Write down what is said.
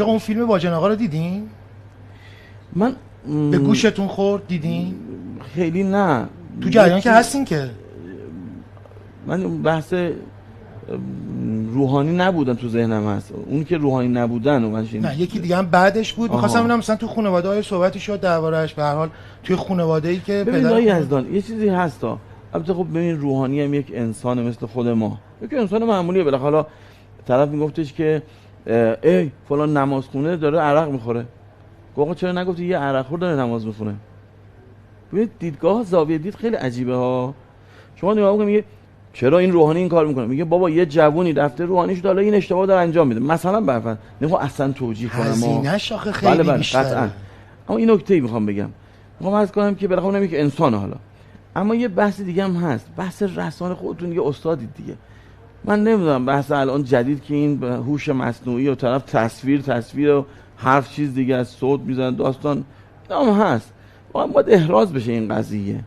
آقا اون فیلم باجن آقا رو دیدین؟ من به گوشتون خورد دیدین؟ خیلی نه. تو جریان که هستین که من بحث روحانی نبودن تو ذهنم هست. اون که روحانی نبودن و من نه یکی دیگه هم بعدش بود. می‌خواستم ببینم مثلا تو خانواده های صحبتی شد درباره‌اش. به هر حال توی خانواده‌ای که پدر یزدان یه چیزی هستا. البته خب ببین روحانی هم یک انسان مثل خود ما، یک انسان معمولیه. بالاخره طرف میگفتش که ای فلان نماز خونه داره عرق میخوره. آقا چرا نگفتی یه عرق خور داره نماز میخونه؟ ببین دیدگاه زاویه دید خیلی عجیبه ها. شما نگاه کن میگه چرا این روحانی این کار میکنه؟ میگه بابا یه جوونی رفته روحانیش داره این اشتباه داره انجام میده. مثلا برفرض نمیخوام اصلا توجیه کنم، هزینه‌اش آخه خیلی بیشتره. قطعا. اما این نکته‌ای میخوام بگم. میخوام عرض کنم که بالاخره نمیگه انسان حالا. اما یه بحث دیگه هم هست. بحث رسانه. خودتون دیگه استادید دیگه. من نمیدونم بحث الان جدید که این هوش مصنوعی و طرف تصویر و حرف چیز دیگه از صوت میزنه داستان هم هست. باید احراز بشه این قضیه.